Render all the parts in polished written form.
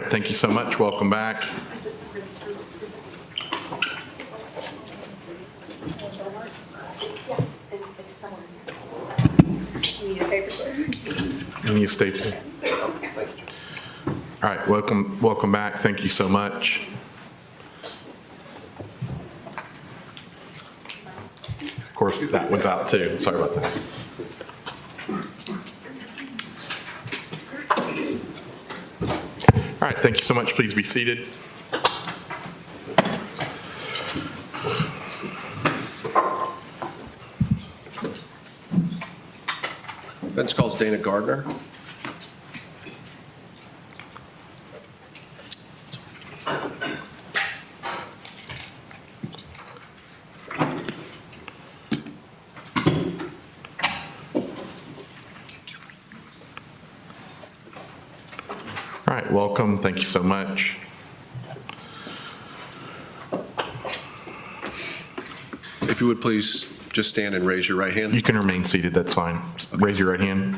right, thank you so much. Welcome back. You need a staple. All right, welcome back. Thank you so much. Of course, that one's out too. Sorry about that. All right, thank you so much. Please be seated. Bench calls David Gardner. All right, welcome. Thank you so much. If you would please just stand and raise your right hand. You can remain seated, that's fine. Raise your right hand.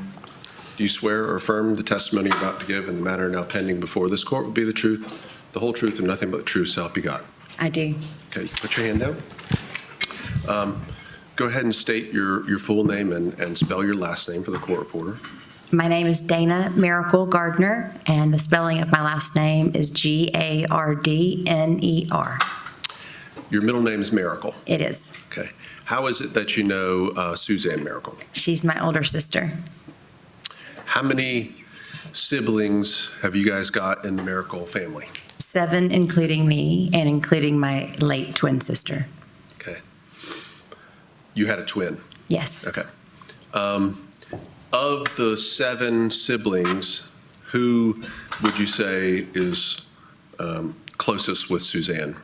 Do you swear or affirm the testimony you're about to give in the matter now pending before this court will be the truth, the whole truth, and nothing but the truth, so help you God? I do. Okay, you can put your hand down. Go ahead and state your full name and spell your last name for the court reporter. My name is Dana Miracle Gardner, and the spelling of my last name is Gardner. Your middle name is Miracle. It is. Okay. How is it that you know Suzanne Mericle? She's my older sister. How many siblings have you guys got in the Mericle family? 7, including me, and including my late twin sister. Okay. You had a twin? Yes. Okay. Of the 7 siblings, who would you say is closest with Suzanne?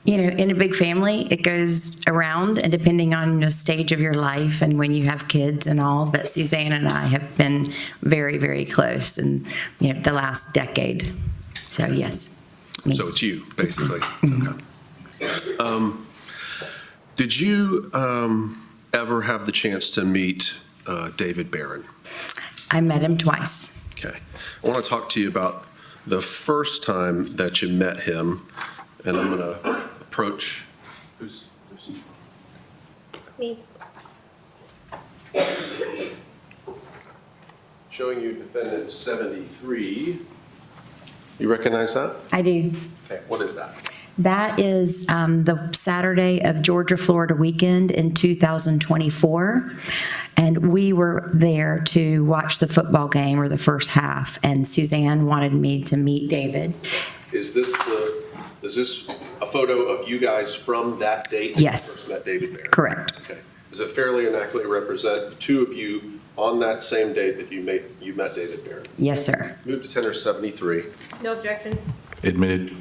You know, in a big family, it goes around, and depending on the stage of your life and when you have kids and all, but Suzanne and I have been very, very close in, you know, the last decade. So, yes. Me. So it's you, basically. Okay. Did you ever have the chance to meet David Barron? I met him twice. Okay. I want to talk to you about the first time that you met him, and I'm going to approach. Who's Me. showing you defendant 73. You recognize that? I do. Okay. What is that? That is the Saturday of Georgia-Florida weekend in 2024. And we were there to watch the football game, or the first half, and Suzanne wanted me to meet David. Is this a photo of you guys from that date? Yes. When you first met David Barron? Correct. Okay. Does it fairly and accurately represent the two of you on that same date that you met David Barron? Yes, sir. Move to tender 73. No objections. Admitted.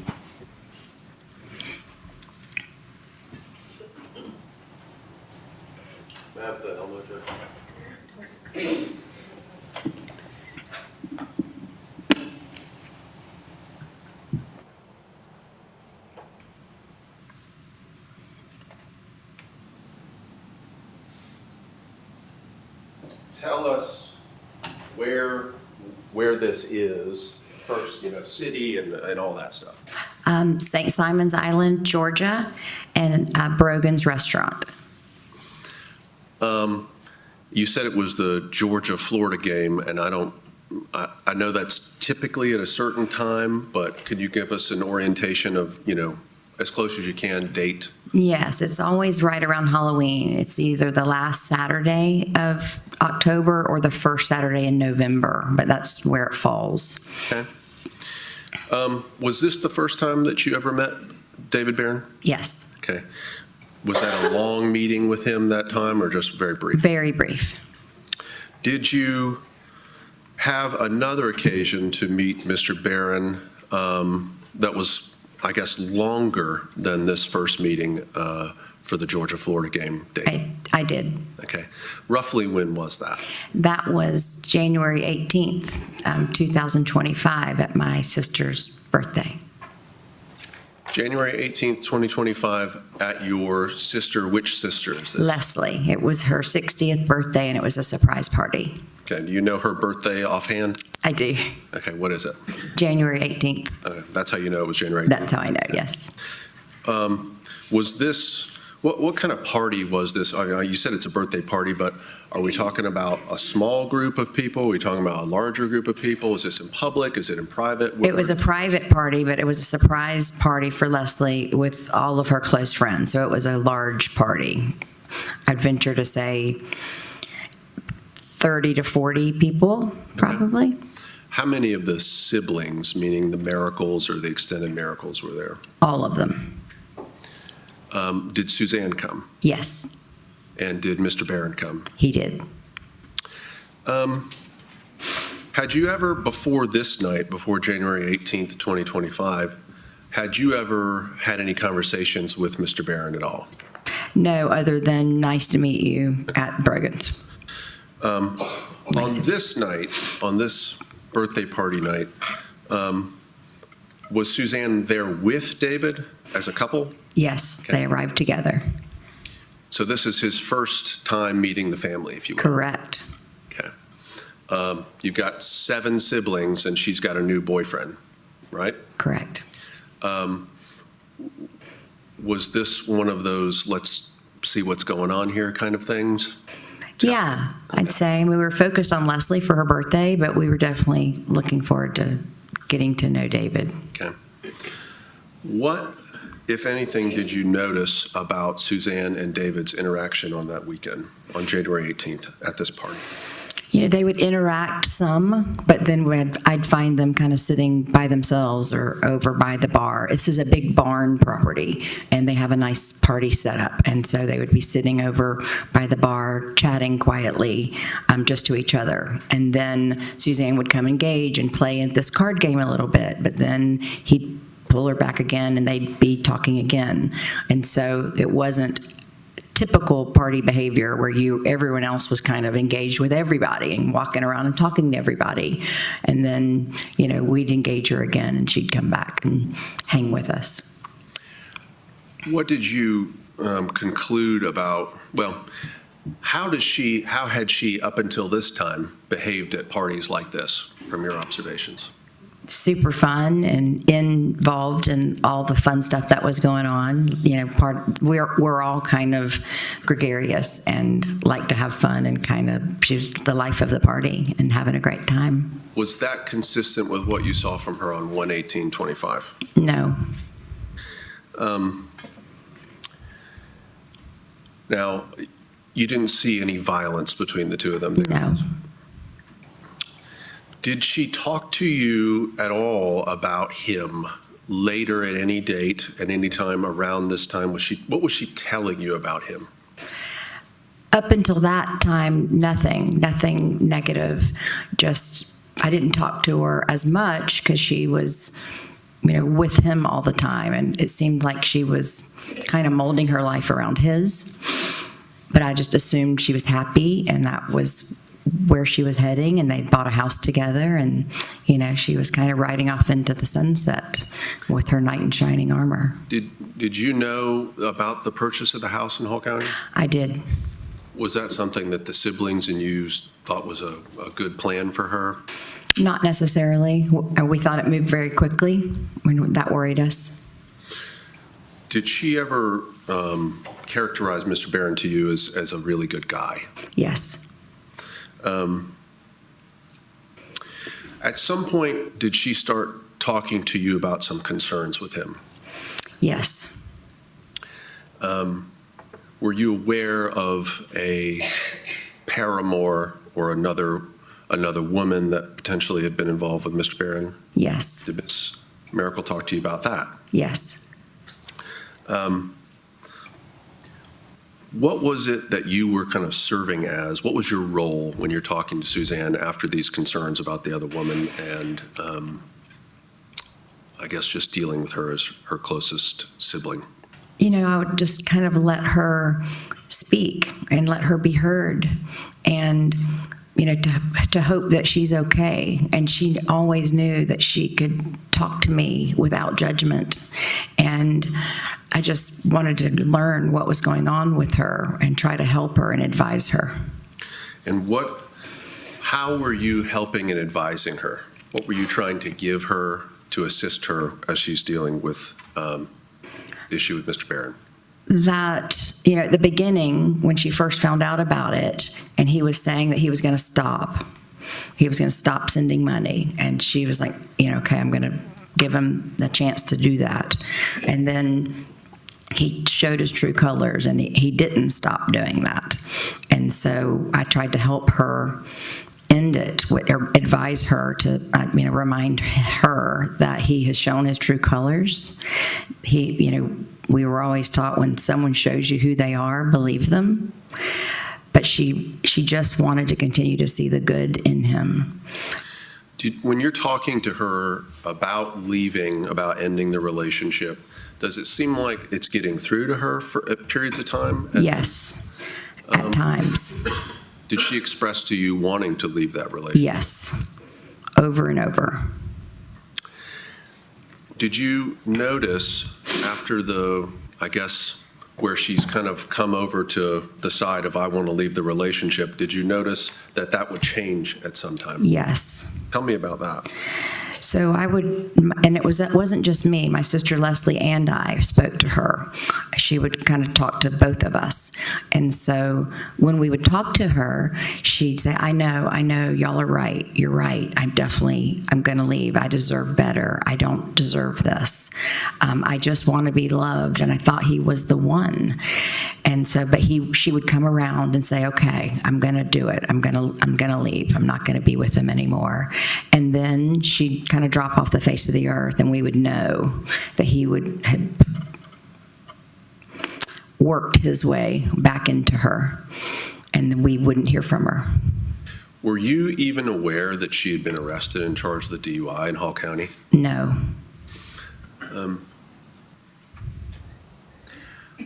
May I have the helmet? Tell us where this is, first, city and all that stuff. St. Simon's Island, Georgia, and Brogan's Restaurant. You said it was the Georgia-Florida game, and I know that's typically at a certain time, but could you give us an orientation of, as close as you can, date? Yes, it's always right around Halloween. It's either the last Saturday of October or the first Saturday in November, but that's where it falls. Okay. Was this the first time that you ever met David Barron? Yes. Okay. Was that a long meeting with him that time, or just very brief? Very brief. Did you have another occasion to meet Mr. Barron that was, I guess, longer than this first meeting for the Georgia-Florida game date? I did. Okay. Roughly when was that? That was January 18th, 2025, at my sister's birthday. January 18th, 2025, at your sister, which sister is this? Leslie. It was her 60th birthday, and it was a surprise party. Okay, do you know her birthday offhand? I do. Okay, what is it? January 18th. Okay, that's how you know it was January 18th? That's how I know, yes. Was this, what kind of party was this? You said it's a birthday party, but are we talking about a small group of people? Are we talking about a larger group of people? Is this in public? Is it in private? It was a private party, but it was a surprise party for Leslie with all of her close friends. So it was a large party. I'd venture to say 30 to 40 people, probably. How many of the siblings, meaning the Miracles or the extended Miracles, were there? All of them. Did Suzanne come? Yes, And did Mr. Barron come? he did. Had you ever, before this night, before January 18th, 2025, had you ever had any conversations with Mr. Barron at all? No, other than nice to meet you at Brogan's. On this night, on this birthday party night, was Suzanne there with David as a couple? Yes, Okay. they arrived together. So this is his first time meeting the family, if you will? Correct. Okay. You've got 7 siblings, and she's got a new boyfriend, right? Correct. Was this one of those, let's see what's going on here kind of things? Yeah, I'd say we were focused on Leslie for her birthday, but we were definitely looking forward to getting to know David. Okay. What, if anything, did you notice about Suzanne and David's interaction on that weekend, on January 18th, at this party? You know, they would interact some, but then I'd find them kind of sitting by themselves or over by the bar. This is a big barn property, and they have a nice party set up. And so they would be sitting over by the bar, chatting quietly, just to each other. And then Suzanne would come engage and play in this card game a little bit, but then he'd pull her back again, and they'd be talking again. And so it wasn't typical party behavior where everyone else was kind of engaged with everybody and walking around and talking to everybody. And then, we'd engage her again and she'd come back and hang with us. What did you conclude about, how had she up until this time behaved at parties like this from your observations? Super fun and involved in all the fun stuff that was going on. We're all kind of gregarious and like to have fun, and she was the life of the party and having a great time. Was that consistent with what you saw from her on 1/18/25? No. Now, you didn't see any violence between the two of them? No. Did she talk to you at all about him later at any date, at any time around this time? What was she telling you about him? Up until that time, nothing negative. Just, I didn't talk to her as much because she was, with him all the time. And it seemed like she was kind of molding her life around his. But I just assumed she was happy, and that was where she was heading, and they bought a house together, and she was kind of riding off into the sunset with her knight in shining armor. Did you know about the purchase of the house in Hall County? I did. Was that something that the siblings and you thought was a good plan for her? Not necessarily. We thought it moved very quickly, when that worried us. Did she ever characterize Mr. Barron to you as a really good guy? Yes. At some point, did she start talking to you about some concerns with him? Yes. Were you aware of a paramour or another woman that potentially had been involved with Mr. Barron? Yes. Did Ms. Mericle talk to you about that? Yes. What was it that you were kind of serving as? What was your role when you're talking to Suzanne after these concerns about the other woman and I guess just dealing with her as her closest sibling? I would just kind of let her speak and let her be heard, and to hope that she's okay. And she always knew that she could talk to me without judgment. And I just wanted to learn what was going on with her and try to help her and advise her. And How were you helping and advising her? What were you trying to give her to assist her as she's dealing with the issue with Mr. Barron? That, at the beginning, when she first found out about it, and he was saying that he was going to stop. He was going to stop sending money. And she was like, okay, I'm going to give him the chance to do that. And then he showed his true colors, and he didn't stop doing that. And so I tried to help her end it, or advise her to, remind her that he has shown his true colors. We were always taught when someone shows you who they are, believe them. But she just wanted to continue to see the good in him. When you're talking to her about leaving, about ending the relationship, does it seem like it's getting through to her for periods of time? Yes, at times. Did she express to you wanting to leave that relationship? Yes, over and over. Did you notice after where she's kind of come over to the side of I want to leave the relationship, did you notice that would change at some time? Yes. Tell me about that. So it wasn't just me. My sister Leslie and I spoke to her. She would kind of talk to both of us. And so when we would talk to her, she'd say, I know, y'all are right. You're right. I'm going to leave. I deserve better. I don't deserve this. I just want to be loved. And I thought he was the one. And so, she would come around and say, okay, I'm going to do it. I'm going to leave. I'm not going to be with him anymore. And then she'd kind of drop off the face of the earth, and we would know that he would have worked his way back into her, and then we wouldn't hear from her. Were you even aware that she had been arrested and charged with DUI in Hall County? No. I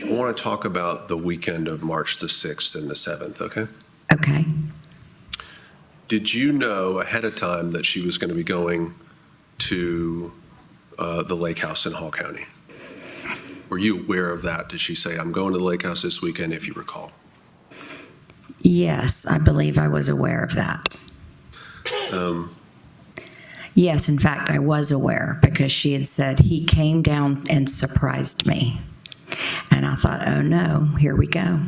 want to talk about the weekend of March the 6th and the 7th, okay? Okay. Did you know ahead of time that she was going to be going to the lake house in Hall County? Were you aware of that? Did she say, I'm going to the lake house this weekend, if you recall? Yes, I believe I was aware of that. Yes, in fact, I was aware, because she had said he came down and surprised me. And I thought, oh no, here we go.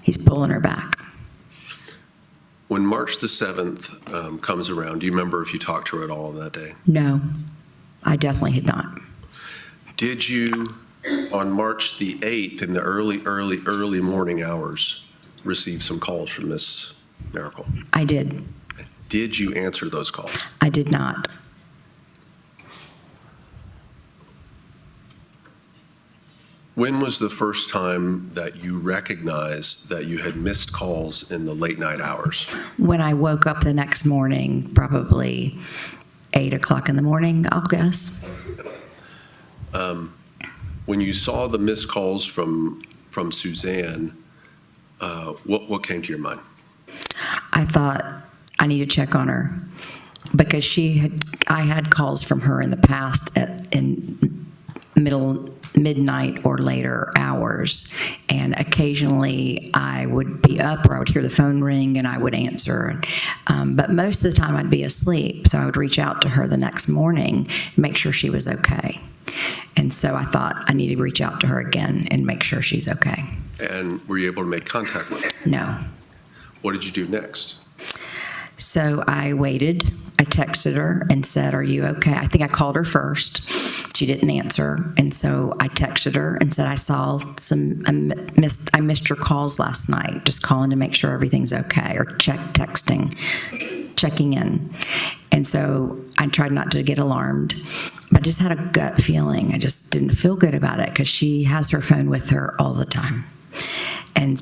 He's pulling her back. When March the 7th comes around, do you remember if you talked to her at all on that day? No, I definitely had not. Did you, on March the 8th, in the early morning hours, receive some calls from Miss Mericle? I did. Did you answer those calls? I did not. When was the first time that you recognized that you had missed calls in the late night hours? When I woke up the next morning, probably 8 o'clock in the morning, I'll guess. When you saw the missed calls from Suzanne, what came to your mind? I thought I need to check on her, because I had calls from her in the past in midnight or later hours, and occasionally I would be up, or I would hear the phone ring and I would answer, but most of the time I'd be asleep, so I would reach out to her the next morning, make sure she was okay. And so I thought I need to reach out to her again and make sure she's okay. And were you able to make contact with her? No. What did you do next? So I waited. I texted her and said, are you okay? I think I called her first. She didn't answer. And so I texted her and said, I missed your calls last night. Just calling to make sure everything's okay, or checking in. And so I tried not to get alarmed, but I just had a gut feeling. I just didn't feel good about it, because she has her phone with her all the time.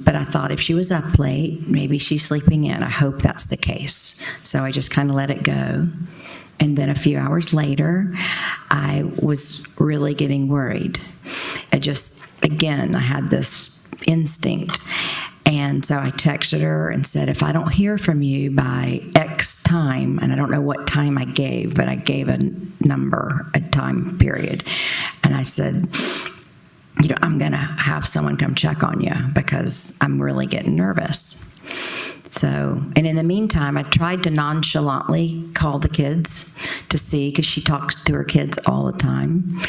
But I thought if she was up late, maybe she's sleeping in. I hope that's the case. So I just kind of let it go. And then a few hours later, I was really getting worried. I had this instinct. And so I texted her and said, if I don't hear from you by X time, and I don't know what time I gave, but I gave a number, a time period. And I said, I'm going to have someone come check on you, because I'm really getting nervous. So, and in the meantime, I tried to nonchalantly call the kids to see, because she talks to her kids all the time,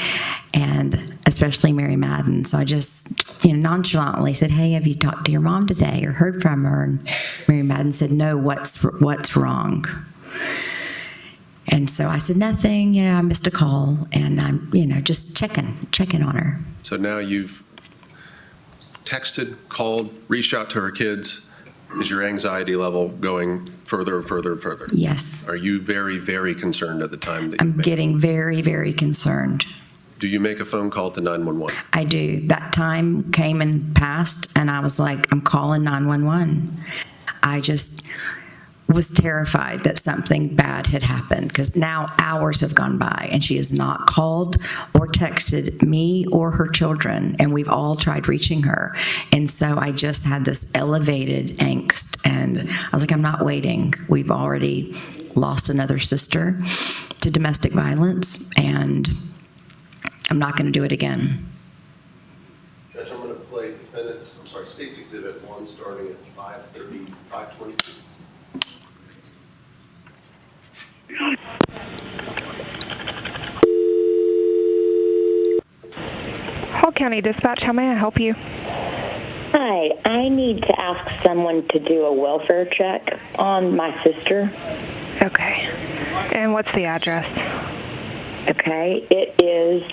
and especially Mary Madden. So I just, nonchalantly said, "Hey, have you talked to your mom today or heard from her?" And Mary Madden said, "No, what's wrong?" And so I said, "Nothing, I missed a call, and I'm, just checking on her." So now you've texted, called, reached out to her kids. Is your anxiety level going further and further and further? Yes. Are you very, very concerned at the time that you I'm getting very, very concerned. Do you make a phone call to 911? I do. That time came and passed, and I was like, I'm calling 911. I just was terrified that something bad had happened, because now hours have gone by and she has not called or texted me or her children, and we've all tried reaching her. And so I just had this elevated angst, and I was like, I'm not waiting. We've already lost another sister to domestic violence, and I'm not going to do it again. Judge, I'm going to play State's Exhibit 1 starting at 5:30, 5:22. Hall County Dispatch, how may I help you? Hi, I need to ask someone to do a welfare check on my sister. Okay. And what's the address? Okay, it is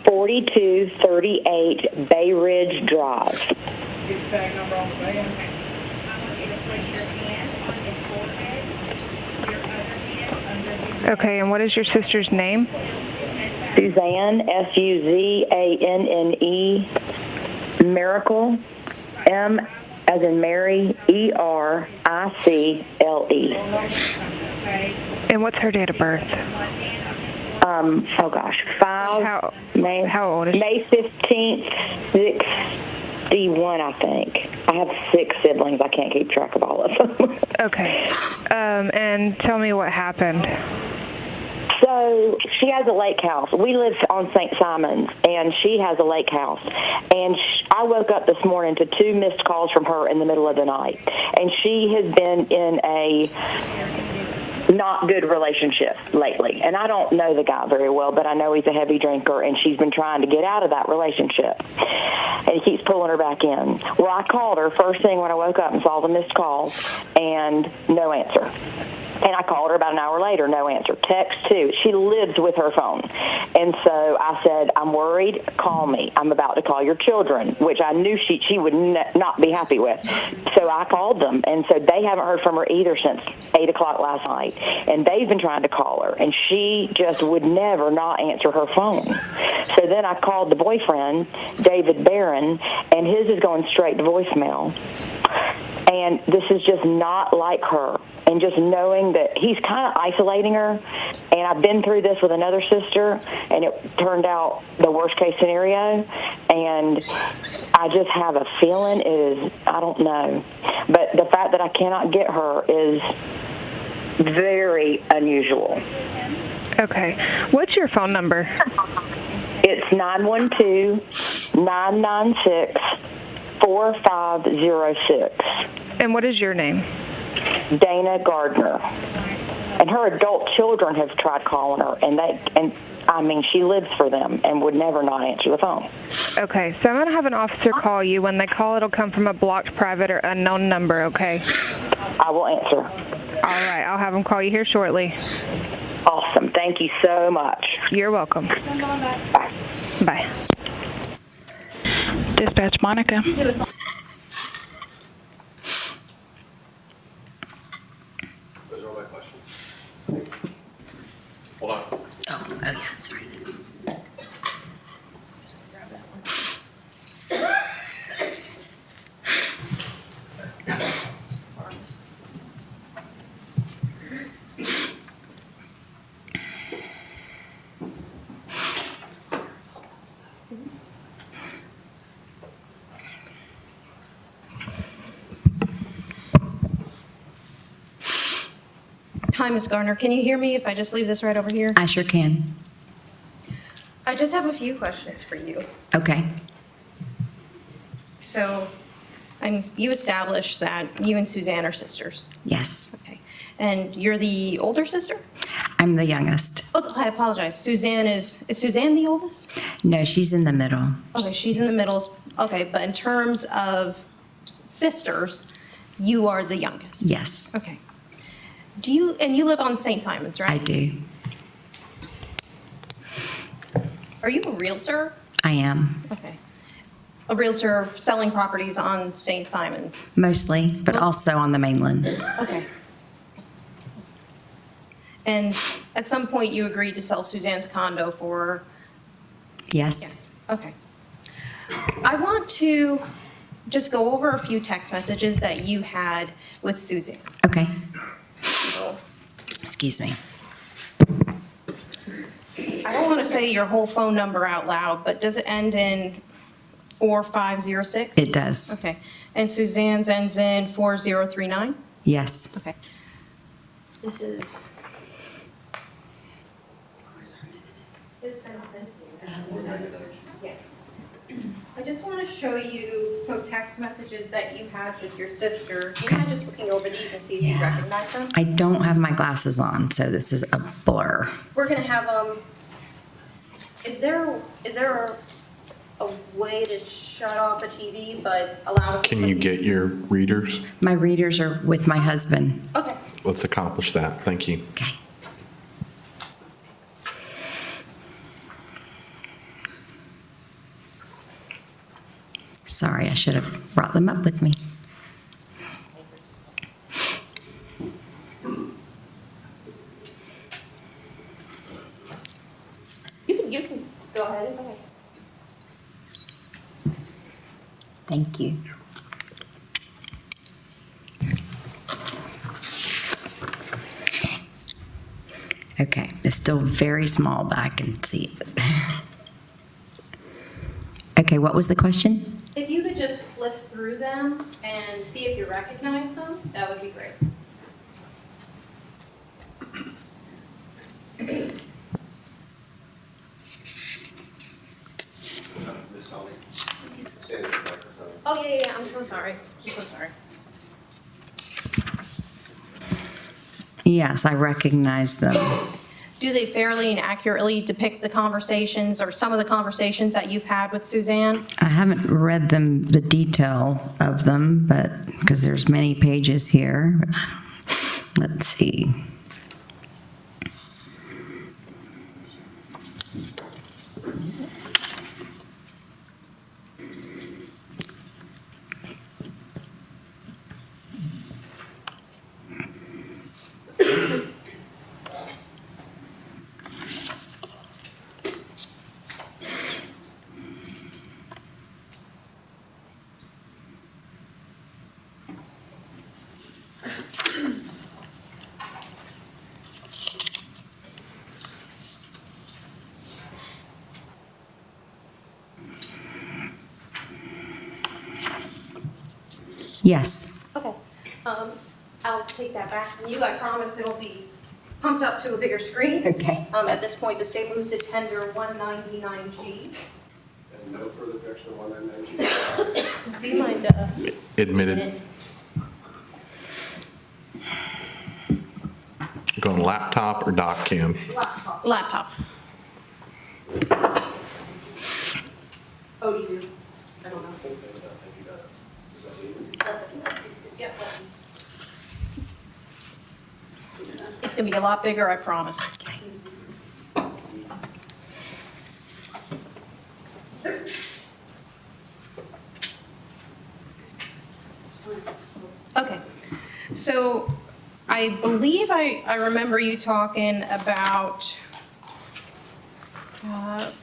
4238 Bay Ridge Drive. Okay, and what is your sister's name? Suzanne, Suzanne, Miracle, M as in Mary, ERICLE. And what's her date of birth? How old is she? May 15th, 61, I think. I have 6 siblings. I can't keep track of all of them. Okay. And tell me what happened. So she has a lake house. We live on St. Simon's, and she has a lake house. And I woke up this morning to 2 missed calls from her in the middle of the night. And she has been in a not good relationship lately. And I don't know the guy very well, but I know he's a heavy drinker, and she's been trying to get out of that relationship. And he keeps pulling her back in. Well, I called her first thing when I woke up and saw the missed calls, and no answer. And I called her about an hour later, no answer. Text too. She lives with her phone. And so I said, I'm worried, call me. I'm about to call your children, which I knew she would not be happy with. So I called them, and so they haven't heard from her either since 8 o'clock last night. And they've been trying to call her, and she just would never not answer her phone. So then I called the boyfriend, David Barron, and his is going straight to voicemail. And this is just not like her. And just knowing that he's kind of isolating her, and I've been through this with another sister, and it turned out the worst case scenario, and I just have a feeling it is, I don't know. But the fact that I cannot get her is very unusual. Okay. What's your phone number? It's 912-996-4506. And what is your name? Dana Gardner. And her adult children have tried calling her, and she lives for them and would never not answer the phone. Okay, so I'm going to have an officer call you. When they call, it'll come from a blocked, private, or unknown number, okay? I will answer. All right, I'll have them call you here shortly. Awesome. Thank you so much. You're welcome. Bye. Bye. Dispatch Monica. Those are all my questions. Hold on. Oh yeah, sorry. Hi, Ms. Gardner. Can you hear me if I just leave this right over here? I sure can. I just have a few questions for you. Okay. So, And you established that you and Suzanne are sisters. Yes, Okay. And you're the older sister? I'm the youngest. Oh, I apologize. Suzanne is Suzanne the oldest? No, she's in the middle. Okay, she's in the middle. Okay, but in terms of sisters, you are the youngest? Yes, Okay. And you live on St. Simon's, right? I do. Are you a realtor? I am, Okay. A realtor selling properties on St. Simon's? mostly, but also on the mainland. Okay. And at some point, you agreed to sell Suzanne's condo for? Yes. Okay. I want to just go over a few text messages that you had with Suzanne. Okay. Excuse me. I don't want to say your whole phone number out loud, but does it end in 4506? It does. Okay. And Suzanne's ends in 4039? Yes. Okay. This is. I just want to show you some text messages that you had with your sister. Do you Okay. mind just looking over these and see if you Yeah. recognize them? I don't have my glasses on, so this is a blur. We're going to have, is there a way to shut off a TV but allow us to? Can you get your readers? My readers are with my husband. Okay. Let's accomplish that. Thank you. Okay. Sorry, I should have brought them up with me. You can go ahead, it's okay. Thank you. Okay, it's still very small, but I can see it. Okay, what was the question? If you could just flip through them and see if you recognize them, that would be great. Oh, yeah, I'm so sorry. I'm so sorry. Yes, I recognize them. Do they fairly and accurately depict the conversations or some of the conversations that you've had with Suzanne? I haven't read them, the detail of them, but, because there's many pages here. Let's see. Yes. Okay. I'll take that back from you. I promise it'll be pumped up to a bigger screen. Okay. At this point, the state moves to tender 199G. And no further objection to 199G. Do you mind, Admitted. Going laptop or doc cam? Laptop. Oh, you do? I don't know. Yep. It's gonna be a lot bigger, I promise. Okay, so I believe I remember you talking about let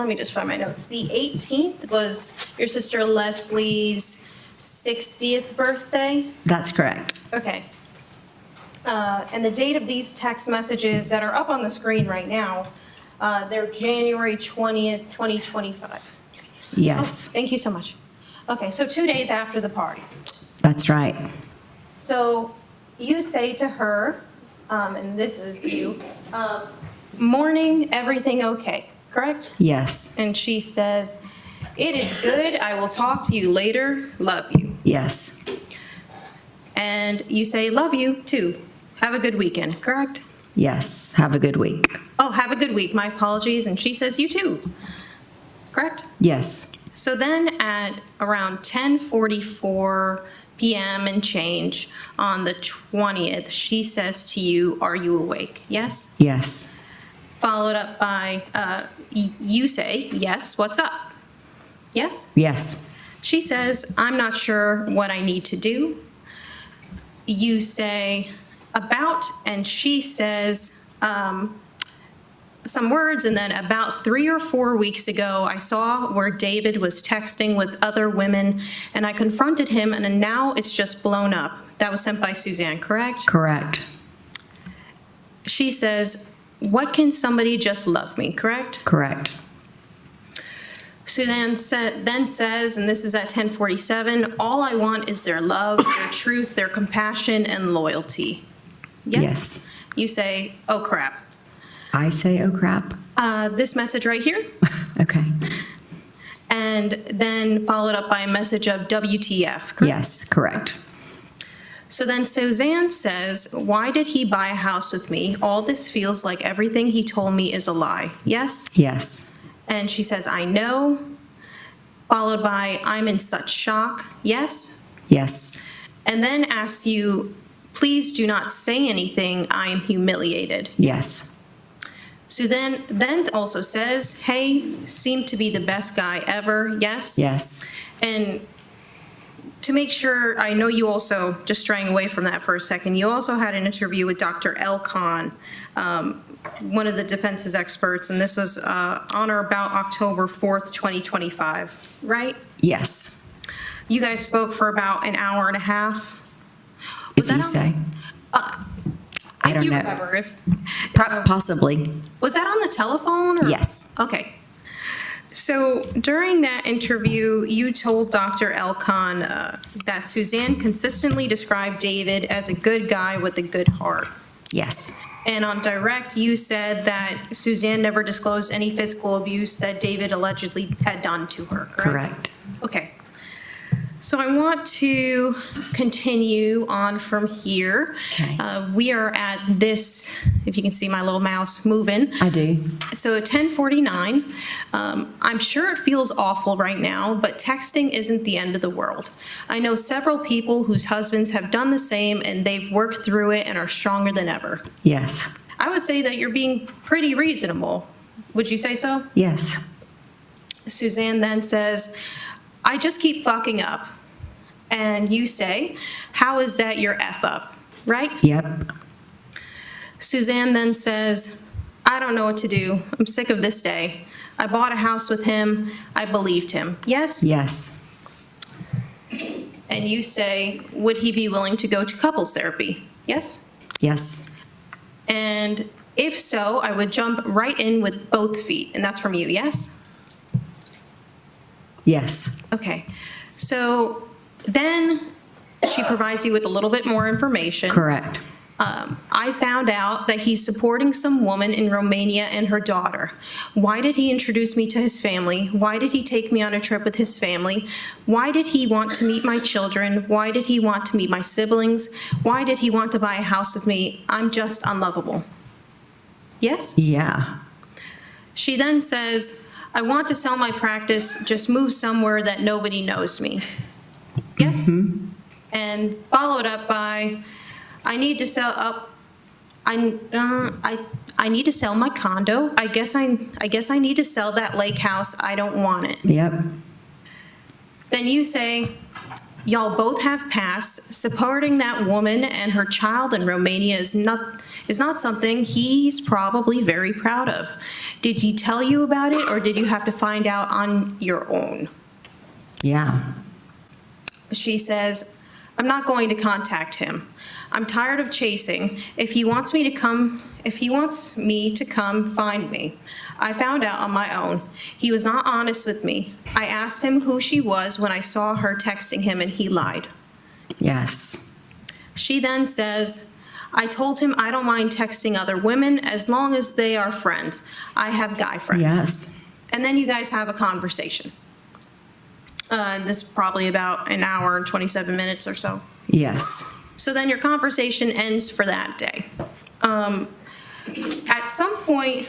me just find my notes. The 18th was your sister Leslie's 60th birthday? That's correct. Okay. And the date of these text messages that are up on the screen right now, they're January 20th, 2025. Yes, Thank you so much. Okay, so 2 days after the party. that's right. So you say to her, and this is you, morning, everything okay, correct? Yes, And she says, It is good. I will talk to you later. Love you. Yes. And you say, love you too. Have a good weekend, correct? Yes. Have a good week. Oh, have a good week. My apologies. And she says, you too. Correct? Yes. So then at around 10:44 p.m. and change on the 20th, she says to you, are you awake? Yes? Yes. Followed up by, you say, yes, what's up? Yes? Yes. She says, I'm not sure what I need to do. You say, about, and she says some words, and then about 3 or 4 weeks ago, I saw where David was texting with other women, and I confronted him, and now it's just blown up. That was sent by Suzanne, correct? Correct. She says, what can somebody just love me, correct? Correct. Suzanne then says, and this is at 10:47, all I want is their love, their truth, their compassion, and loyalty. Yes. You say, oh crap. I say, oh crap. This message right here, Okay. and then followed up by a message of WTF, correct? Yes. Correct. So then Suzanne says, why did he buy a house with me? All this feels like everything he told me is a lie. Yes? Yes. And she says, I know. Followed by, I'm in such shock. Yes? Yes. And then asks you, please do not say anything. I am humiliated. Yes. So then also says, hey, seem to be the best guy ever. Yes? Yes. And to make sure, I know you also, just straying away from that for a second, you also had an interview with Dr. Elcon, one of the defense's experts, and this was on or about October 4th, 2025, right? Yes. You guys spoke for about an hour and a half. If you say. I If don't you know. remember, Possibly. was that on the telephone? Or? Yes. Okay. So during that interview, you told Dr. Elcon that Suzanne consistently described David as a good guy with a good heart. Yes. And on direct, you said that Suzanne never disclosed any physical abuse that David allegedly had done to her, correct? Correct. Okay. So I want to continue on from here. Okay. We are at this, if you can see my little mouse moving. I do. So at 10:49, I'm sure it feels awful right now, but texting isn't the end of the world. I know several people whose husbands have done the same, and they've worked through it and are stronger than ever. Yes. I would say that you're being pretty reasonable. Would you say so? Yes. Suzanne then says, I just keep fucking up. And you say, how is that your F up, right? Yep. Suzanne then says, I don't know what to do. I'm sick of this day. I bought a house with him. I believed him. Yes? Yes. And you say, would he be willing to go to couples therapy? Yes? Yes. And if so, I would jump right in with both feet. And that's from you, yes? Yes. Okay. So then she provides you with a little bit more information. Correct. I found out that he's supporting some woman in Romania and her daughter. Why did he introduce me to his family? Why did he take me on a trip with his family? Why did he want to meet my children? Why did he want to meet my siblings? Why did he want to buy a house with me? I'm just unlovable. Yes? Yeah. She then says, I want to sell my practice, just move somewhere that nobody knows me. Yes? Mm-hmm. And followed up by, I need to sell up. I need to sell my condo. I guess I need to sell that lake house. I don't want it. Yep. Then you say, y'all both have past. Supporting that woman and her child in Romania is not something he's probably very proud of. Did he tell you about it, or did you have to find out on your own? Yeah. She says, I'm not going to contact him. I'm tired of chasing. If he wants me to come, find me. I found out on my own. He was not honest with me. I asked him who she was when I saw her texting him, and he lied. Yes. She then says, I told him I don't mind texting other women as long as they are friends. I have guy friends. Yes. And then you guys have a conversation. This is probably about an hour and 27 minutes or so. Yes. So then your conversation ends for that day. At some point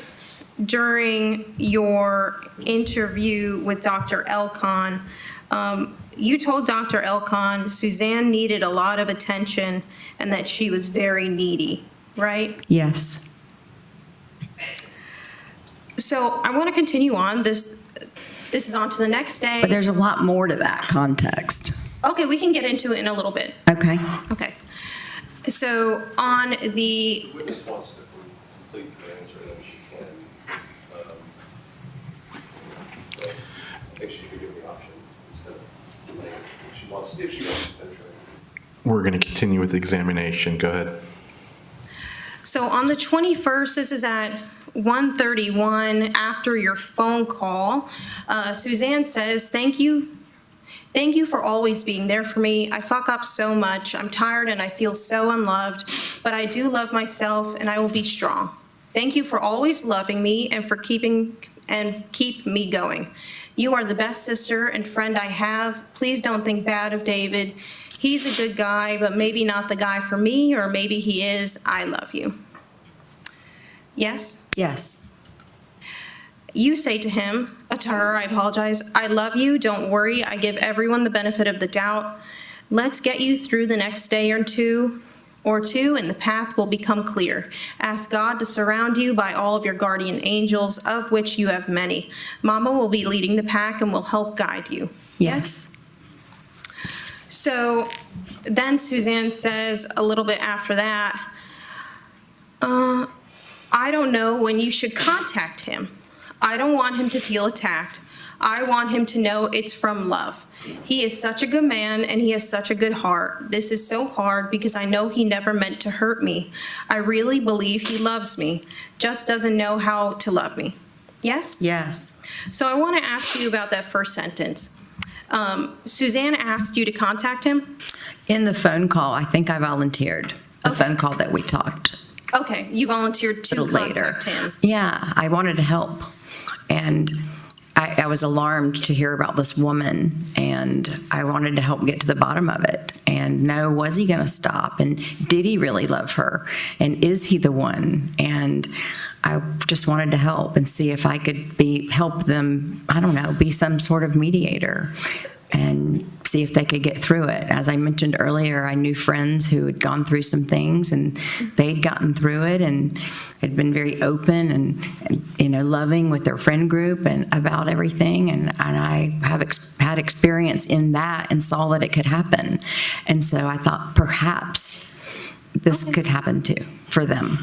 during your interview with Dr. Elcon, you told Dr. Elcon Suzanne needed a lot of attention and that she was very needy, right? Yes. So I want to continue on. This is on to the next day. But there's a lot more to that context. Okay, we can get into it in a little bit. Okay. Okay. So on the, Witness wants to complete the answer that she can. So I think she could give the option instead of delaying it. If she wants to finish it. We're going to continue with the examination. Go ahead. so on the 21st, this is at 1:31 after your phone call, Suzanne says, thank you. Thank you for always being there for me. I fuck up so much. I'm tired and I feel so unloved, but I do love myself and I will be strong. Thank you for always loving me and for keep me going. You are the best sister and friend I have. Please don't think bad of David. He's a good guy, but maybe not the guy for me, or maybe he is. I love you. Yes? Yes. You say to him, to her, I apologize, I love you, don't worry, I give everyone the benefit of the doubt. Let's get you through the next day or two, and the path will become clear. Ask God to surround you by all of your guardian angels, of which you have many. Mama will be leading the pack and will help guide you. Yes. So then Suzanne says a little bit after that, I don't know when you should contact him. I don't want him to feel attacked. I want him to know it's from love. He is such a good man and he has such a good heart. This is so hard because I know he never meant to hurt me. I really believe he loves me, just doesn't know how to love me. Yes? Yes. So I want to ask you about that first sentence. Suzanne asked you to contact him? In the phone call, I think I volunteered. The Okay. phone call that we talked Okay, you volunteered to a little later. contact him. Yeah, I wanted to help. And I was alarmed to hear about this woman, and I wanted to help get to the bottom of it and know, was he going to stop? And did he really love her? And is he the one? And I just wanted to help and see if I could help them, I don't know, be some sort of mediator and see if they could get through it. As I mentioned earlier, I knew friends who had gone through some things and they'd gotten through it and had been very open and loving with their friend group and about everything. And I have had experience in that and saw that it could happen. And so I thought perhaps this could happen too for them.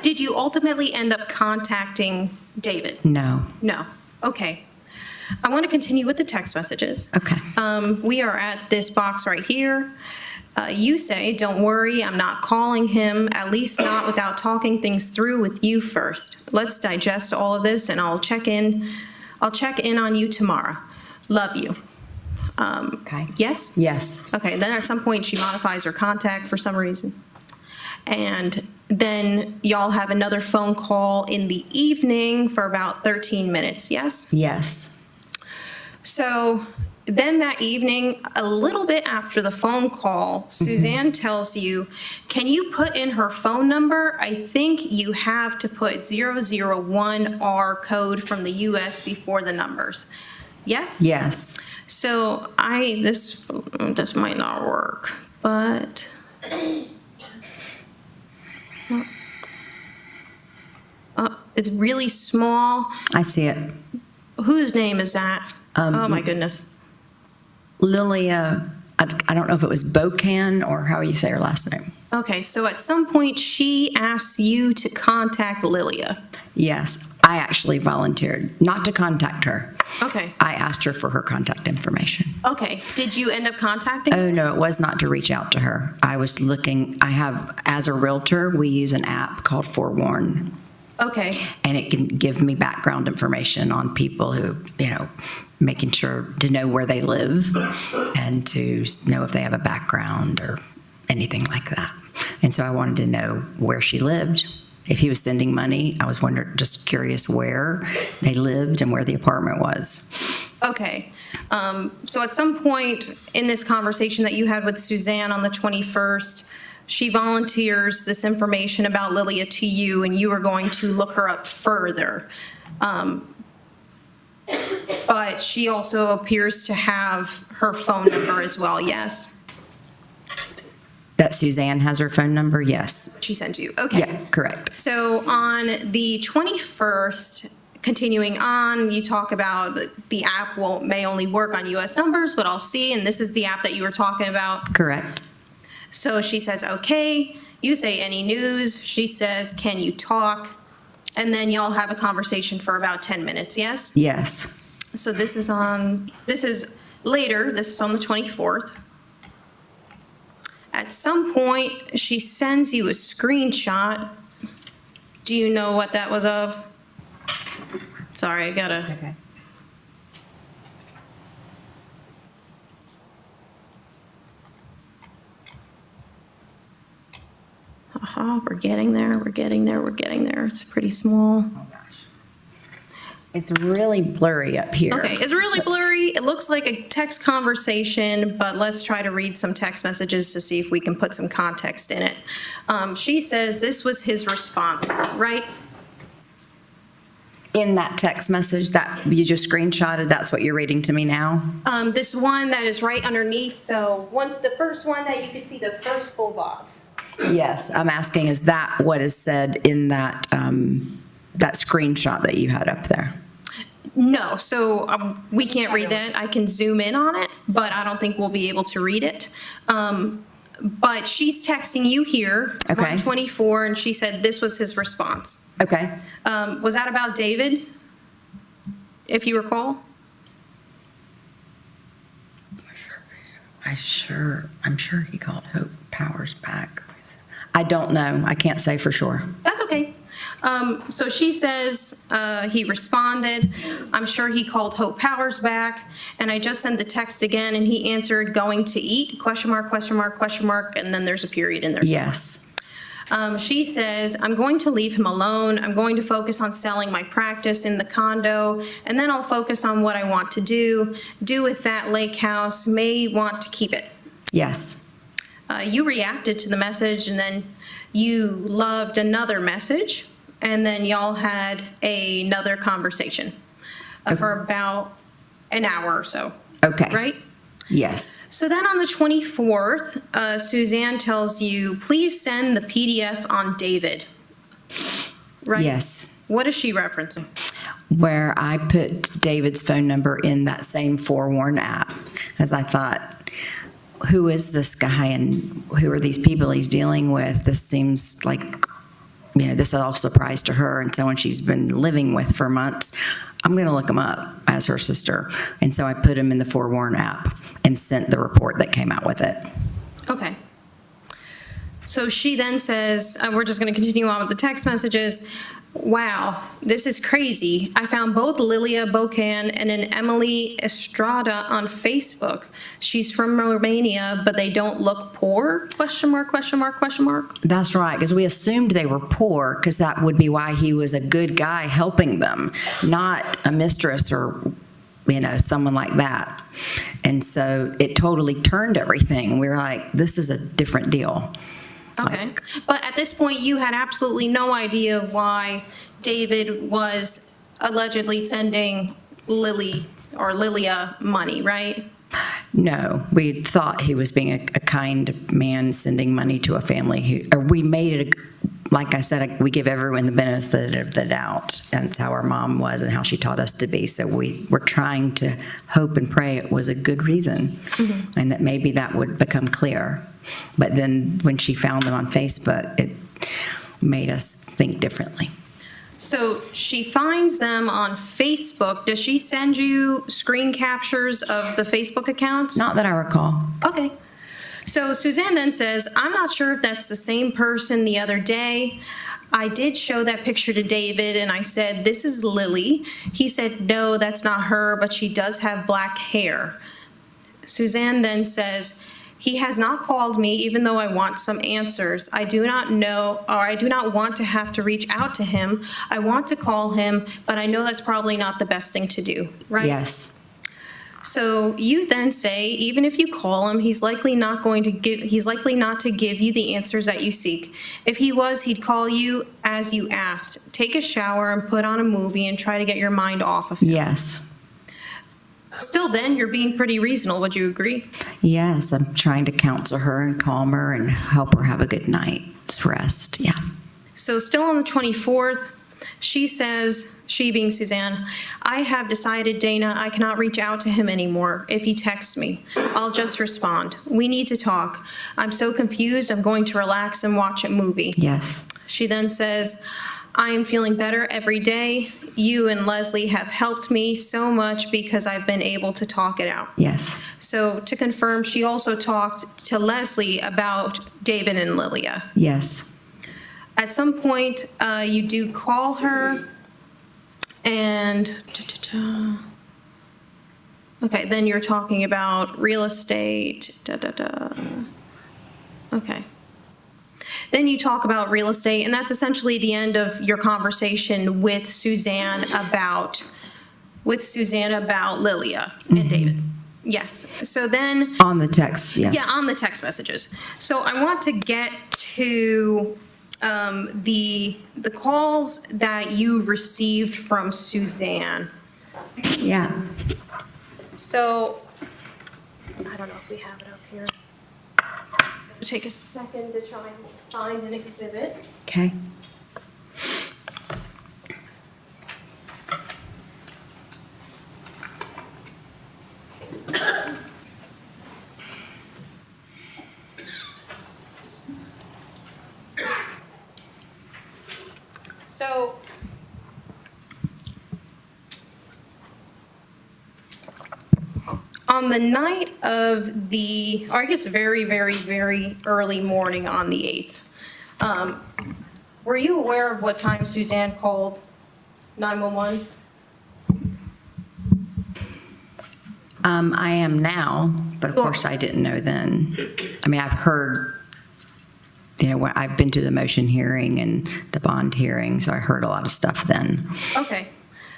Did you ultimately end up contacting David? No. No. Okay. I want to continue with the text messages. Okay. We are at this box right here. You say, don't worry, I'm not calling him, at least not without talking things through with you first. Let's digest all of this and I'll check in on you tomorrow. Love you. Okay. Yes? Yes. Okay, then at some point she modifies her contact for some reason. And then y'all have another phone call in the evening for about 13 minutes, yes? Yes. So then that evening, a little bit after the phone call, Suzanne tells you, can you put in her phone number? I think you have to put 001R code from the US before the numbers. Yes? Yes. So this might not work, but it's really small. I see it. Whose name is that? Oh my goodness. Lilia, I don't know if it was Bocan or how you say her last name. Okay, so at some point she asks you to contact Lilia. Yes, I actually volunteered not to contact her. Okay. I asked her for her contact information. Okay, did you end up contacting? Oh, no, it was not to reach out to her. I was looking, as a realtor, we use an app called Forewarn. Okay, And it can give me background information on people who, making sure to know where they live and to know if they have a background or anything like that. And so I wanted to know where she lived. If he was sending money, I was just curious where they lived and where the apartment was. Okay. So at some point in this conversation that you had with Suzanne on the 21st, she volunteers this information about Lilia to you, and you are going to look her up further. But she also appears to have her phone number as well, yes? That Suzanne has her phone number? Yes. She sent you, okay. Yeah, correct. So on the 21st, continuing on, you talk about the app may only work on US numbers, but I'll see, and this is the app that you were talking about. Correct. So she says, okay. You say, any news? She says, can you talk? And then y'all have a conversation for about 10 minutes, yes? Yes. So this is later, this is on the 24th. At some point, she sends you a screenshot. Do you know what that was of? Sorry, I gotta. Okay. We're getting there, we're getting there, we're getting there. It's pretty small. It's really blurry up here. Okay, it's really blurry. It looks like a text conversation, but let's try to read some text messages to see if we can put some context in it. She says this was his response, right? In that text message that you just screenshotted, that's what you're reading to me now? This one that is right underneath, so the first one that you can see, the first full box. Yes, I'm asking, is that what is said in that, that screenshot that you had up there? No, so we can't read that. I can zoom in on it, but I don't think we'll be able to read it. But she's texting you here, Okay. 124, and she said this was his response. Okay. Was that about David, if you recall? I'm sure he called Hope Powers back. I don't know. I can't say for sure. That's okay. So she says he responded. I'm sure he called Hope Powers back, and I just sent the text again, and he answered, going to eat, question mark, question mark, question mark, and then there's a period in there. Yes. She says, I'm going to leave him alone. I'm going to focus on selling my practice in the condo, and then I'll focus on what I want to do with that lake house, may want to keep it. Yes. You reacted to the message, and then you loved another message, and then y'all had another conversation for about an hour or so. Okay. Right? Yes. So then on the 24th, Suzanne tells you, please send the PDF on David. Right? Yes. What is she referencing? Where I put David's phone number in that same Forewarn app, as I thought, who is this guy and who are these people he's dealing with? This seems like, this is all surprise to her and someone she's been living with for months. I'm going to look him up as her sister. And so I put him in the Forewarn app and sent the report that came out with it. Okay. So she then says, we're just going to continue on with the text messages. Wow, this is crazy. I found both Lilia Bocan and an Emily Estrada on Facebook. She's from Romania, but they don't look poor? Question mark, question mark, question mark. That's right, because we assumed they were poor because that would be why he was a good guy helping them, not a mistress or someone like that. And so it totally turned everything. We were like, this is a different deal. Okay. But at this point, you had absolutely no idea why David was allegedly sending Lilia money, right? No, we thought he was being a kind man sending money to a family or we made it, like I said, we give everyone the benefit of the doubt. That's how our mom was and how she taught us to be. So we were trying to hope and pray it was a good reason and that maybe that would become clear. But then when she found them on Facebook, it made us think differently. So she finds them on Facebook. Does she send you screen captures of the Facebook accounts? Not that I recall. Okay. So Suzanne then says, I'm not sure if that's the same person the other day. I did show that picture to David and I said, this is Lily. He said, no, that's not her, but she does have black hair. Suzanne then says, he has not called me even though I want some answers. I do not know, or I do not want to have to reach out to him. I want to call him, but I know that's probably not the best thing to do, right? Yes. So you then say, even if you call him, he's likely not to give you the answers that you seek. If he was, he'd call you as you asked. Take a shower and put on a movie and try to get your mind off of him. Yes. Still then, you're being pretty reasonable. Would you agree? Yes, I'm trying to counsel her and calm her and help her have a good night's rest. Yeah. So still on the 24th, she says, she being Suzanne, I have decided, Dana, I cannot reach out to him anymore. If he texts me, I'll just respond. We need to talk. I'm so confused. I'm going to relax and watch a movie. Yes. She then says, I am feeling better every day. You and Leslie have helped me so much because I've been able to talk it out. Yes. So to confirm, she also talked to Leslie about David and Lilia. Yes. At some point, you do call her, and okay, then you're talking about real estate. Okay. Then you talk about real estate, and that's essentially the end of your conversation with Suzanne about Lilia and David. Yes. So then On the text, yes. yeah, on the text messages. So I want to get to the calls that you received from Suzanne. Yeah. So I don't know if we have it up here. It'll take a second to try and find an exhibit. Okay. So on the night of the, or I guess very, very, very early morning on the 8th, were you aware of what time Suzanne called 911? I am now, but of course I didn't know then. I mean, I've heard, when I've been to the motion hearing and the bond hearing, so I heard a lot of stuff then. Okay.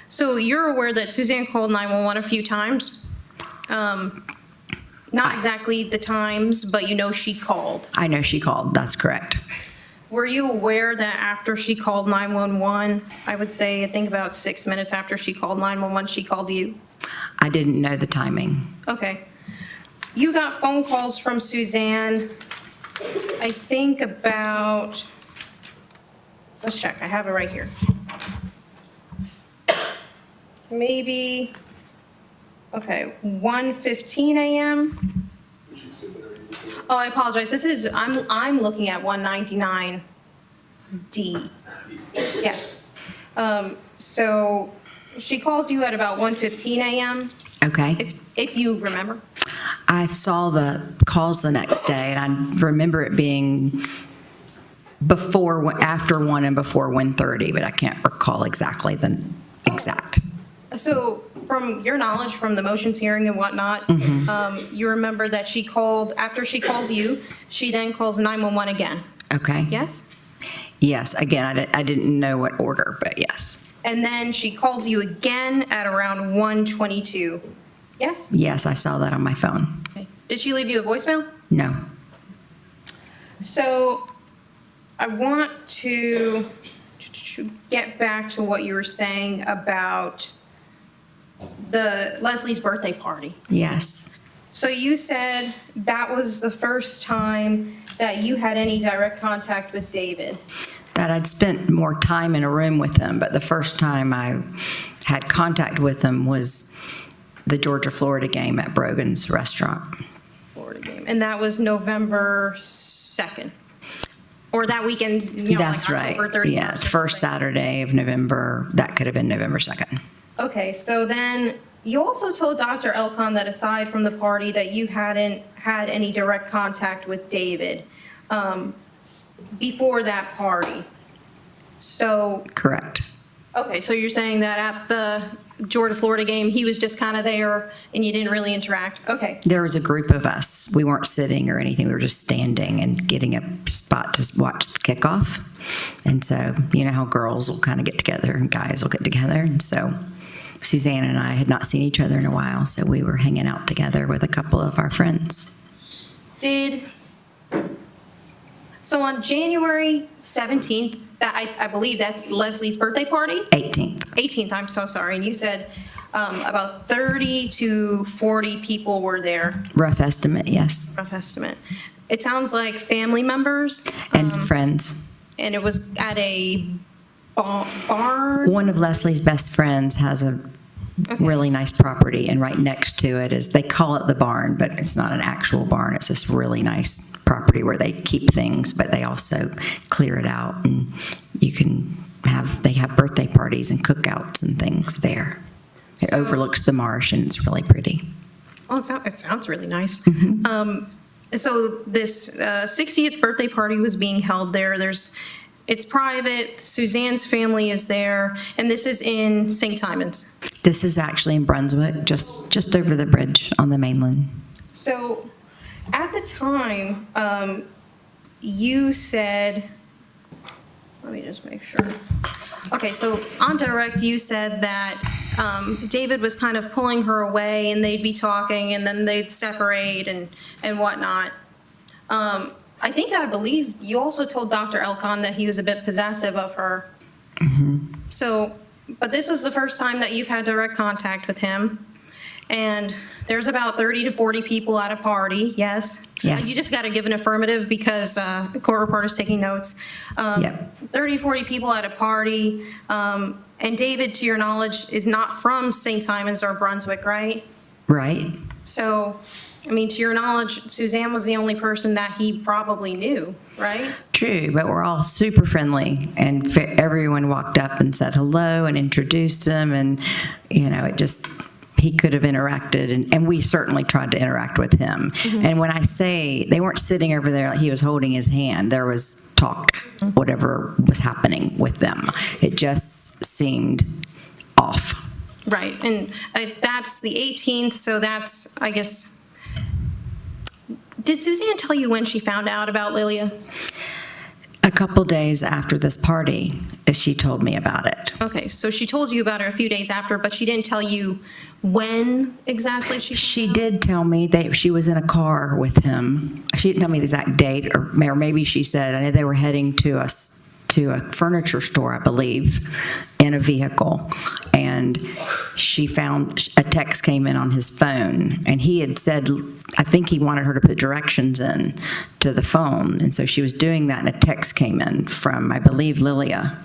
So you're aware that Suzanne called 911 a few times? Not exactly the times, but you know she called. I know she called, that's correct. Were you aware that after she called 911, I would say, I think about 6 minutes after she called 911, she called you? I didn't know the timing. Okay. You got phone calls from Suzanne, I think about, let's check, I have it right here. Maybe, okay, 1:15 a.m.? Oh, I apologize, this is, I'm looking at 199D. Yes. So she calls you at about 1:15 a.m., Okay. if you remember. I saw the calls the next day, and I remember it being after 1 and before 1:30, but I can't recall exactly the exact. So from your knowledge from the motions hearing and whatnot, you remember that she called, after she calls you, she then calls 911 again, Okay. yes? Yes, again, I didn't know what order, but yes. And then she calls you again at around 1:22, yes? Yes, I saw that on my phone. Okay. Did she leave you a voicemail? No. So I want to get back to what you were saying about the Leslie's birthday party. Yes. So you said that was the first time that you had any direct contact with David. That I'd spent more time in a room with him, but the first time I had contact with him was the Georgia-Florida game at Brogan's restaurant. Florida game. And that was November 2nd? Or that weekend, That's like right. October 31st? Yeah, or first something? Saturday of November. That could have been November 2nd. Okay, so then you also told Dr. Elcon that aside from the party that you hadn't had any direct contact with David before that party. So, Correct. okay, so you're saying that at the Georgia-Florida game, he was just kind of there and you didn't really interact? Okay. There was a group of us. We weren't sitting or anything. We were just standing and getting a spot to watch the kickoff. And so, you know how girls will kind of get together and guys will get together. And so Suzanne and I had not seen each other in a while, so we were hanging out together with a couple of our friends. So on January 17th, I believe that's Leslie's birthday party? 18th. 18th, I'm so sorry. And you said about 30 to 40 people were there, Rough estimate, yes. rough estimate. It sounds like family members. And friends. And it was at a bar? One of Leslie's best friends has a really nice property, and right next to it is, they call it the barn, but it's not an actual barn. It's this really nice property where they keep things, but they also clear it out, and they have birthday parties and cookouts and things there. It So- overlooks the marsh, and it's really pretty. Oh, it sounds really nice. So this 60th birthday party was being held there. It's private. Suzanne's family is there, and this is in St. Simon's. This is actually in Brunswick, just over the bridge on the mainland. So at the time, you said, let me just make sure. Okay, so on direct, you said that David was kind of pulling her away, and they'd be talking, and then they'd separate and whatnot. I believe you also told Dr. Elkon that he was a bit possessive of her. So, but this was the first time that you've had direct contact with him. And there's about 30 to 40 people at a party, yes? Yes. You just got to give an affirmative because the court reporter's taking notes. Yep. 30, 40 people at a party. And David, to your knowledge, is not from St. Simon's or Brunswick, right? Right? So, I mean, to your knowledge, Suzanne was the only person that he probably knew, right? True, but we're all super friendly, and everyone walked up and said hello and introduced him, and, he could have interacted, and we certainly tried to interact with him. And when I say, they weren't sitting over there like he was holding his hand, there was talk, whatever was happening with them. It just seemed off. Right, and that's the 18th, so that's, I guess, did Suzanne tell you when she found out about Lilia? A couple days after this party, she told me about it. Okay, so she told you about it a few days after, but she didn't tell you when exactly She did tell me that she was in a car with him. She didn't tell me the exact date, or maybe she said, I know they were heading to a furniture store, I believe, in a vehicle. And she found a text came in on his phone, and he had said, I think he wanted her to put directions in to the phone. And so she was doing that, and a text came in from, I believe, Lilia.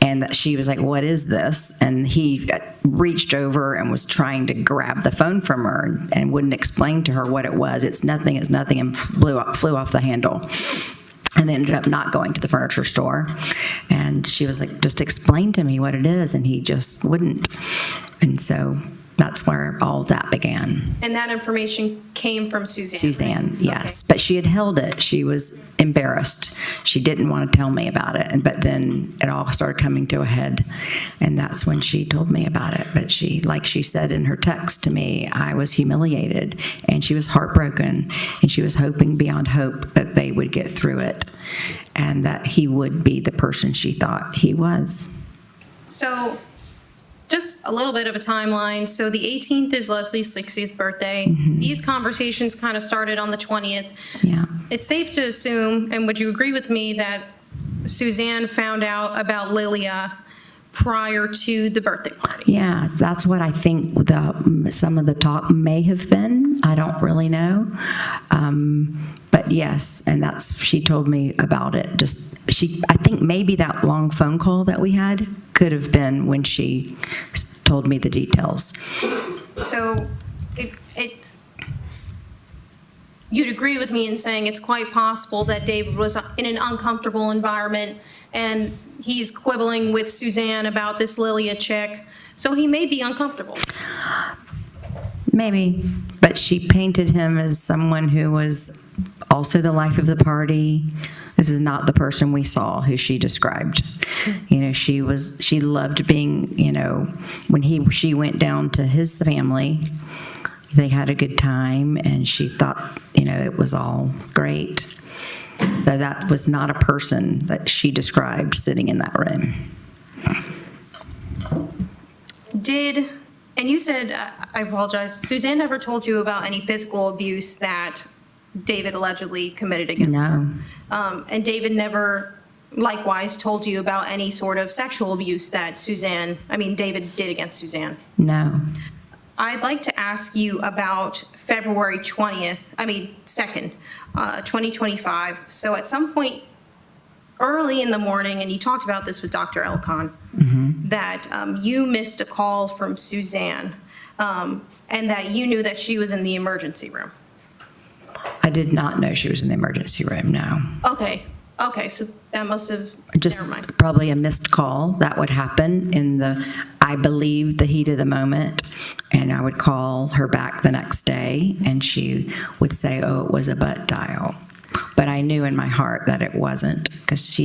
And that she was like, what is this? And he reached over and was trying to grab the phone from her and wouldn't explain to her what it was. It's nothing, and flew off the handle. And they ended up not going to the furniture store. And she was like, just explain to me what it is. And he just wouldn't. And so that's where all of that began. And that information came from Suzanne? Suzanne, yes. Okay. But she had held it. She was embarrassed. She didn't want to tell me about it. But then it all started coming to a head. And that's when she told me about it. But she, like she said in her text to me, I was humiliated. And she was heartbroken. And she was hoping beyond hope that they would get through it. And that he would be the person she thought he was. So, just a little bit of a timeline. So the 18th is Leslie's 60th birthday. These conversations kind of started on the 20th. Yeah. It's safe to assume, and would you agree with me, that Suzanne found out about Lilia prior to the birthday party? Yeah, that's what I think some of the talk may have been. I don't really know. But yes, and she told me about it. I think maybe that long phone call that we had could have been when she told me the details. So you'd agree with me in saying it's quite possible that David was in an uncomfortable environment and he's quibbling with Suzanne about this Lilia chick, so he may be uncomfortable. Maybe, but she painted him as someone who was also the life of the party. This is not the person we saw who she described. She loved being, when she went down to his family, they had a good time, and she thought, it was all great. So that was not a person that she described sitting in that room. Did And you said, I apologize, Suzanne never told you about any physical abuse that David allegedly committed against her? No. And David never likewise told you about any sort of sexual abuse that David did against Suzanne? No. I'd like to ask you about February 2nd, 2025. So at some point early in the morning, and you talked about this with Dr. Elcon, that you missed a call from Suzanne, and that you knew that she was in the emergency room. I did not know she was in the emergency room, no. Okay, so that must have, Just never mind. probably a missed call. That would happen in I believe, the heat of the moment. And I would call her back the next day, and she would say, oh, it was a butt dial. But I knew in my heart that it wasn't, because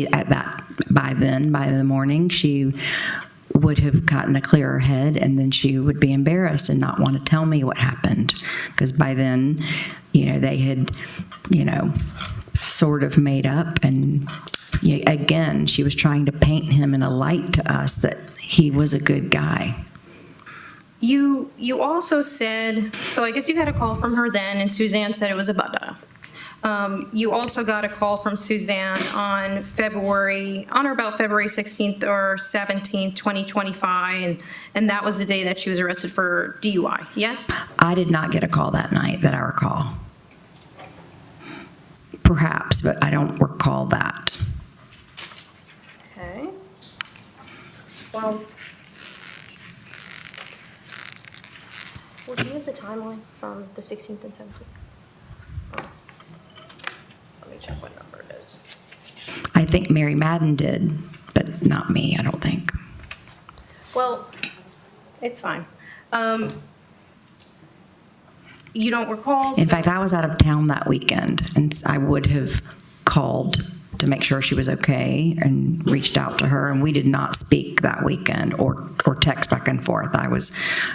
by the morning, she would have gotten a clearer head, and then she would be embarrassed and not want to tell me what happened. Because by then, they had, sort of made up, and again, she was trying to paint him in a light to us that he was a good guy. You also said, so I guess you got a call from her then, and Suzanne said it was a butt dial. You also got a call from Suzanne on or about February 16th or 17th, 2025, and that was the day that she was arrested for DUI, yes? I did not get a call that night that I recall. Perhaps, but I don't recall that. Okay. Well, do you have the timeline from the 16th and 17th? Oh. Let me check what number it is. I think Mary Madden did, but not me, I don't think. Well, it's fine. You don't recall? In fact, I was out of town that weekend, and I would have called to make sure she was okay and reached out to her, and we did not speak that weekend or text back and forth. I was,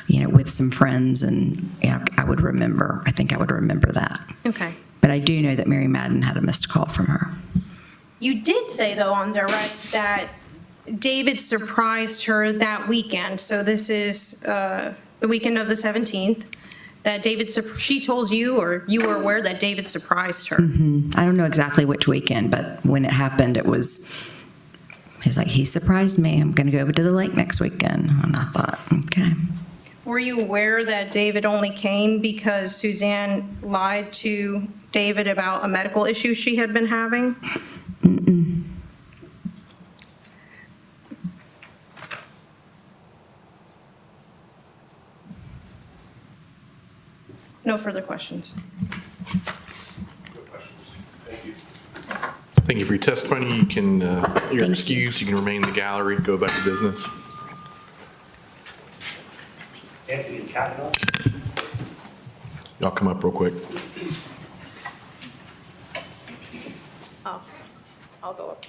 with some friends, and I think I would remember that. Okay. But I do know that Mary Madden had a missed call from her. You did say, though, on direct that David surprised her that weekend. So this is the weekend of the 17th. That she told you, or you were aware that David surprised her. I don't know exactly which weekend, but when it happened, he's like, he surprised me. I'm going to go over to the lake next weekend. And I thought, okay. Were you aware that David only came because Suzanne lied to David about a medical issue she had been having? No further questions. Thank you for your testimony. You can, you're excused. You can remain in the gallery, go back to business. Anthony's Kavanaugh. Y'all come up real quick. Oh, I'll go up.